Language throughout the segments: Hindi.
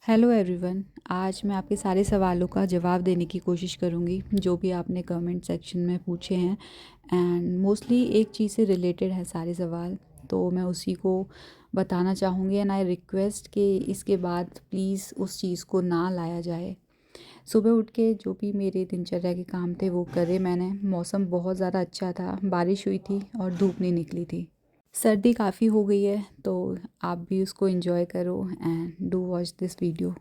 Hello everyone. आज मैं आपके सारे सवालों का जवाब देने की कोशिश करूँगी जो भी आपने कमेंट सेक्शन में पूछे हैं। एंड मोस्टली एक चीज़ से रिलेटेड है सारे सवाल, तो मैं उसी को बताना चाहूँगी। एंड आई रिक्वेस्ट कि इसके बाद प्लीज़ उस चीज़ को ना लाया जाए। सुबह उठ के जो भी मेरे दिनचर्या के काम थे वो करे मैंने। मौसम बहुत ज़्यादा अच्छा था, बारिश हुई थी और धूप नहीं निकली थी। सर्दी काफ़ी हो गई है, तो आप भी उसको एंजॉय करो and do watch this video.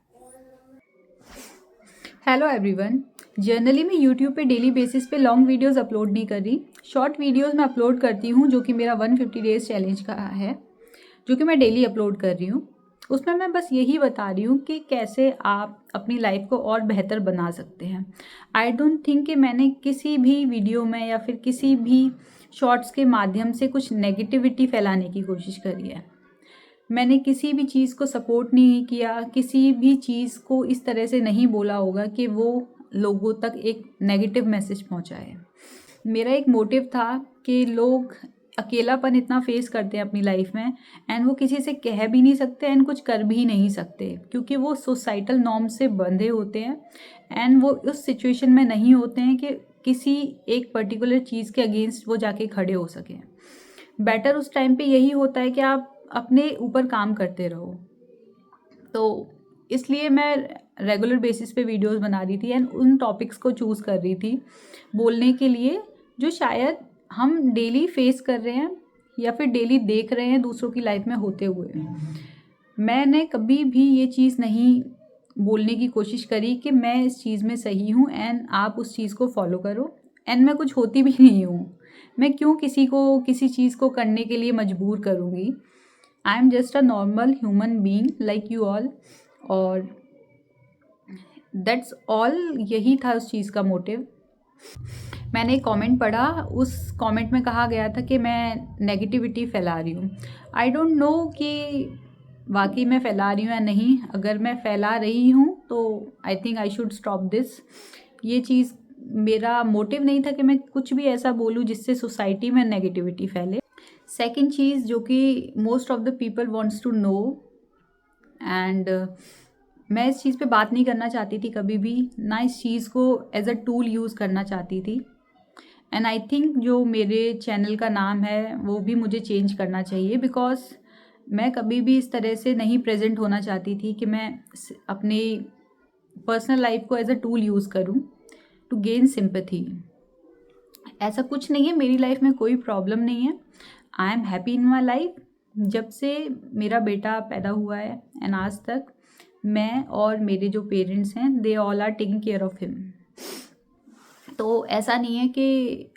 Hello everyone. Generally मैं यूट्यूब पे डेली बेसिस पे लॉन्ग वीडियोस अपलोड नहीं कर रही, शॉर्ट वीडियोस मैं अपलोड करती हूँ, जो कि मेरा 150 डेज चैलेंज का है, जो कि मैं डेली अपलोड कर रही हूँ। उसमें मैं बस यही बता रही हूँ कि कैसे आप अपनी लाइफ को और बेहतर बना सकते हैं। आई डोंट थिंक कि मैंने किसी भी वीडियो में या फिर किसी भी शॉर्ट्स के माध्यम से कुछ नेगेटिविटी फैलाने की कोशिश करी है। मैंने किसी भी चीज़ को सपोर्ट नहीं किया, किसी भी चीज़ को इस तरह से नहीं बोला होगा कि वो लोगों तक एक नेगेटिव मैसेज पहुंचाए। मेरा एक मोटिव था कि लोग अकेलापन इतना फेस करते हैं अपनी लाइफ में, एंड वो किसी से कह भी नहीं सकते एंड कुछ कर भी नहीं सकते, क्योंकि वो सोसाइटल नॉर्म से बंधे होते हैं एंड वो उस सिचुएशन में नहीं होते हैं कि किसी एक पर्टिकुलर चीज़ के अगेंस्ट वो जाके खड़े हो सकें। बेटर उस टाइम पे यही होता है कि आप अपने ऊपर काम करते रहो। तो इसलिए मैं रेगुलर बेसिस पे वीडियोस बना रही थी एंड उन टॉपिक्स को चूज़ कर रही थी बोलने के लिए, जो शायद हम डेली फेस कर रहे हैं या फिर डेली देख रहे हैं दूसरों की लाइफ में होते हुए। मैंने कभी भी ये चीज़ नहीं बोलने की कोशिश करी कि मैं इस चीज़ में सही हूँ एंड आप उस चीज़ को फॉलो करो, एंड मैं कुछ होती भी नहीं हूँ। मैं क्यों किसी को किसी चीज़ को करने के लिए मजबूर करूँगी। I am just a normal human being like you all, और दैट्स ऑल। यही था उस चीज़ का मोटिव। मैंने एक कमेंट पढ़ा, उस कमेंट में कहा गया था कि मैं नेगेटिविटी फैला रही हूँ। आई डोंट नो कि वाकई मैं फैला रही हूँ या नहीं। अगर मैं फैला रही हूँ तो I think I should stop this. ये चीज़, मेरा मोटिव नहीं था कि मैं कुछ भी ऐसा बोलूँ जिससे सोसाइटी में नेगेटिविटी फैले। सेकेंड चीज़ जो कि most of the people wants to know, and मैं इस चीज़ पे बात नहीं करना चाहती थी कभी भी, ना इस चीज़ को एज अ टूल यूज़ करना चाहती थी। एंड आई थिंक जो मेरे चैनल का नाम है वो भी मुझे चेंज करना चाहिए, बिकॉज मैं कभी भी इस तरह से नहीं प्रेजेंट होना चाहती थी कि मैं अपनी पर्सनल लाइफ को एज अ टूल यूज़ करूँ टू गेन सिंपैथी। ऐसा कुछ नहीं है, मेरी लाइफ में कोई प्रॉब्लम नहीं है। I am happy in my life. जब से मेरा बेटा पैदा हुआ है एंड आज तक मैं और मेरे जो पेरेंट्स हैं they all are taking care of him. तो ऐसा नहीं है कि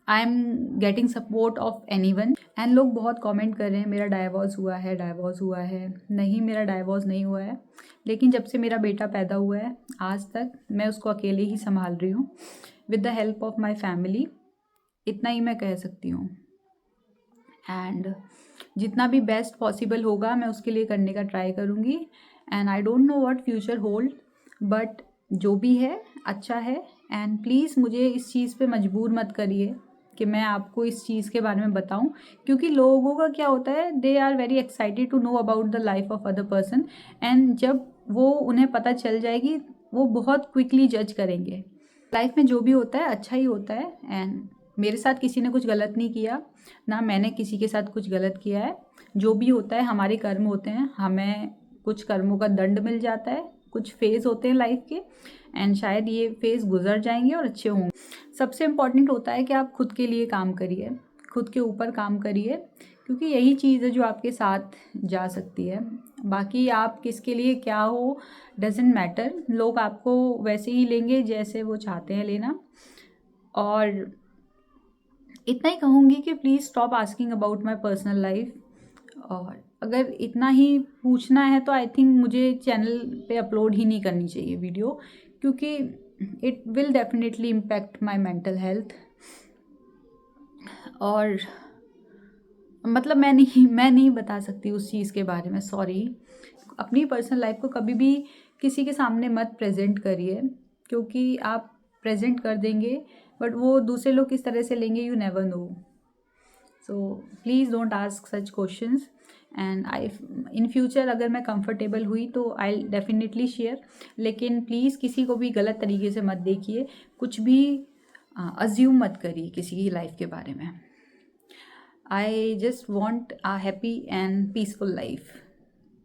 I am getting support of anyone. And लोग बहुत कमेंट कर रहे हैं मेरा डाइवोर्स हुआ है, डाइवोर्स हुआ है। नहीं, मेरा डाइवोर्स नहीं हुआ है, लेकिन जब से मेरा बेटा पैदा हुआ है आज तक मैं उसको अकेले ही संभाल रही हूँ with the help of my family. इतना ही मैं कह सकती हूँ। एंड जितना भी बेस्ट पॉसिबल होगा मैं उसके लिए करने का ट्राई करूँगी। And I don't know what future hold, but जो भी है अच्छा है। एंड प्लीज़ मुझे इस चीज़ पे मजबूर मत करिए कि मैं आपको इस चीज़ के बारे में बताऊं, क्योंकि लोगों का क्या होता है, they are very excited to know about the life of other person, and जब वो उन्हें पता चल जाएगी वो बहुत क्विकली जज करेंगे। लाइफ में जो भी होता है अच्छा ही होता है, एंड मेरे साथ किसी ने कुछ गलत नहीं किया, ना मैंने किसी के साथ कुछ गलत किया है। जो भी होता है हमारे कर्म होते हैं, हमें कुछ कर्मों का दंड मिल जाता है, कुछ फेज़ होते हैं लाइफ के, एंड शायद ये फेज़ गुजर जाएंगे और अच्छे होंगे। सबसे इम्पॉर्टेंट होता है कि आप खुद के लिए काम करिए, खुद के ऊपर काम करिए, क्योंकि यही चीज़ है जो आपके साथ जा सकती है। बाकी आप किसके लिए क्या हो डजेंट मैटर, लोग आपको वैसे ही लेंगे जैसे वो चाहते हैं लेना। और इतना ही कहूँगी कि please stop asking about my personal life. और अगर इतना ही पूछना है तो आई थिंक मुझे चैनल पे अपलोड ही नहीं करनी चाहिए वीडियो, क्योंकि it will definitely impact my mental health. और मतलब मैं नहीं बता सकती उस चीज़ के बारे में, सॉरी। अपनी पर्सनल लाइफ को कभी भी किसी के सामने मत प्रेजेंट करिए, क्योंकि आप प्रेजेंट कर देंगे बट वो दूसरे लोग किस तरह से लेंगे you never know. So please don't ask such questions. And I in future अगर मैं कंफर्टेबल हुई तो आई डेफिनेटली शेयर, लेकिन प्लीज़ किसी को भी गलत तरीके से मत देखिए, कुछ भी अज्यूम मत करिए किसी की लाइफ के बारे में। I just want a happy and peaceful life.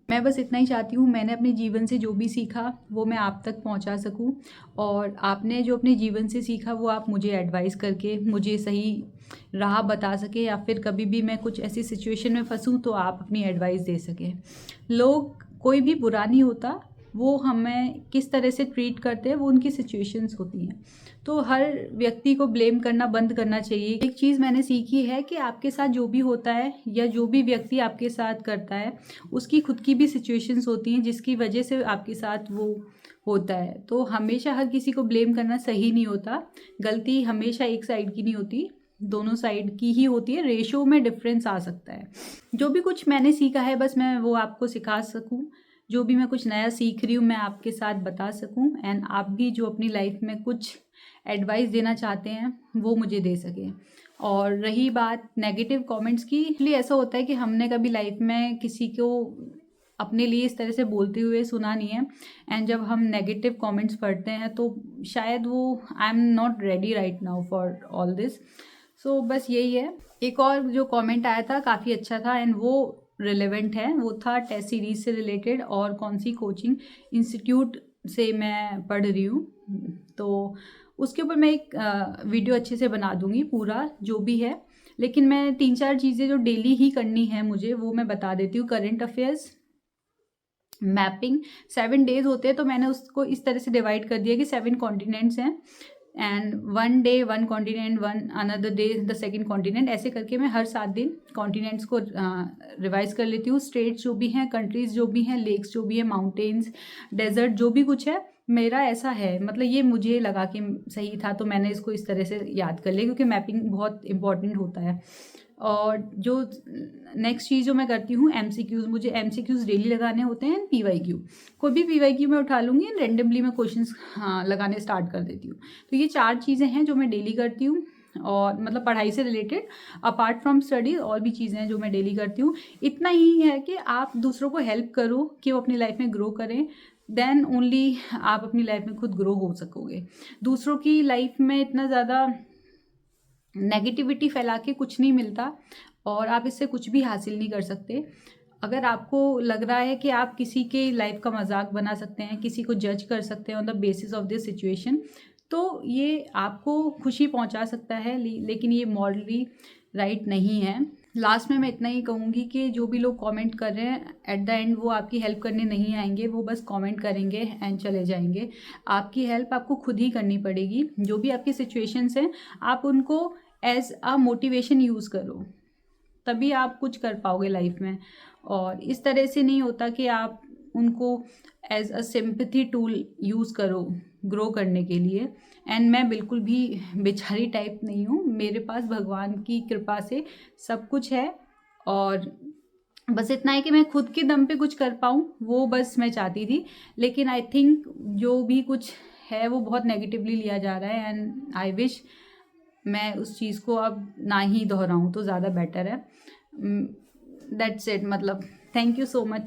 मैं बस इतना ही चाहती हूँ, मैंने अपने जीवन से जो भी सीखा वो मैं आप तक पहुँचा सकूँ, और आपने जो अपने जीवन से सीखा वो आप मुझे एडवाइस करके मुझे सही राह बता सके, या फिर कभी भी मैं कुछ ऐसी सिचुएशन में फंसूँ तो आप अपनी एडवाइस दे सकें। लोग कोई भी बुरा नहीं होता, वो हमें किस तरह से ट्रीट करते हैं वो उनकी सिचुएशंस होती हैं। तो हर व्यक्ति को ब्लेम करना बंद करना चाहिए। एक चीज़ मैंने सीखी है कि आपके साथ जो भी होता है या जो भी व्यक्ति आपके साथ करता है उसकी खुद की भी सिचुएशंस होती हैं जिसकी वजह से आपके साथ वो होता है। तो हमेशा हर किसी को ब्लेम करना सही नहीं होता, गलती हमेशा एक साइड की नहीं होती, दोनों साइड की ही होती है, रेशो में डिफरेंस आ सकता है। जो भी कुछ मैंने सीखा है बस मैं वो आपको सिखा सकूं, जो भी मैं कुछ नया सीख रही हूँ मैं आपके साथ बता सकूं, एंड आप भी जो अपनी लाइफ में कुछ एडवाइस देना चाहते हैं वो मुझे दे सकें। और रही बात नेगेटिव कमेंट्स की, इसलिए ऐसा होता है कि हमने कभी लाइफ में किसी को अपने लिए इस तरह से बोलते हुए सुना नहीं है, एंड जब हम नेगेटिव कमेंट्स पढ़ते हैं तो शायद वो I am not ready right now for all this. So बस यही है। एक और जो कमेंट आया था काफ़ी अच्छा था एंड वो रिलेवेंट है, वो था टेस्ट सीरीज से रिलेटेड और कौन सी कोचिंग इंस्टीट्यूट से मैं पढ़ रही हूँ। तो उसके ऊपर मैं एक वीडियो अच्छे से बना दूंगी पूरा जो भी है, लेकिन मैं 3-4 चीज़ें जो डेली ही करनी है मुझे वो मैं बता देती हूँ। करंट अफेयर्स, मैपिंग, 7 डेज होते हैं तो मैंने उसको इस तरह से डिवाइड कर दिया कि 7 कॉन्टिनेंट्स हैं, and 1 day 1 continent, 1 another day the second continent, ऐसे करके मैं हर 7 दिन कॉन्टिनेंट्स को रिवाइज कर लेती हूँ। स्टेट्स जो भी हैं, कंट्रीज जो भी हैं, लेक्स जो भी हैं, माउंटेन्स, डेजर्ट जो भी कुछ है मेरा ऐसा है, मतलब ये मुझे लगा कि सही था तो मैंने इसको इस तरह से याद कर लिया, क्योंकि मैपिंग बहुत इंपॉर्टेंट होता है। और जो नेक्स्ट चीज़ जो मैं करती हूँ एमसीक्यूज़, मुझे एमसीक्यूज़ डेली लगाने होते हैं। पीवाईक्यू, कोई भी पीवाईक्यू मैं उठा लूँगी, रेंडमली मैं क्वेश्चंस लगाने स्टार्ट कर देती हूँ। तो ये 4 चीज़ें हैं जो मैं डेली करती हूँ, और मतलब पढ़ाई से रिलेटेड अपार्ट फ्रॉम स्टडी और भी चीज़ें हैं जो मैं डेली करती हूँ। इतना ही है कि आप दूसरों को हेल्प करो कि वो अपनी लाइफ में ग्रो करें, देन ओनली आप अपनी लाइफ में खुद ग्रो हो सकोगे। दूसरों की लाइफ में इतना ज़्यादा नेगेटिविटी फैला के कुछ नहीं मिलता, और आप इससे कुछ भी हासिल नहीं कर सकते। अगर आपको लग रहा है कि आप किसी के लाइफ का मजाक बना सकते हैं, किसी को जज कर सकते हैं on the basis of this situation, तो ये आपको खुशी पहुंचा सकता है, लेकिन ये मॉरली राइट नहीं है। लास्ट में मैं इतना ही कहूँगी कि जो भी लोग कमेंट कर रहे हैं एट द एंड वो आपकी हेल्प करने नहीं आएंगे, वो बस कमेंट करेंगे एंड चले जाएंगे। आपकी हेल्प आपको खुद ही करनी पड़ेगी। जो भी आपकी सिचुएशंस हैं आप उनको एज अ मोटिवेशन यूज़ करो, तभी आप कुछ कर पाओगे लाइफ में। और इस तरह से नहीं होता कि आप उनको as a sympathy tool use करो ग्रो करने के लिए। एंड मैं बिल्कुल भी बेचारी टाइप नहीं हूँ, मेरे पास भगवान की कृपा से सब कुछ है, और बस इतना है कि मैं खुद के दम पे कुछ कर पाऊँ वो बस मैं चाहती थी। लेकिन आई थिंक जो भी कुछ है वो बहुत नेगेटिवली लिया जा रहा है, एंड आई विश मैं उस चीज़ को अब ना ही दोहराऊँ तो ज़्यादा बेटर है। दैट्स इट, मतलब थैंक यू सो मच।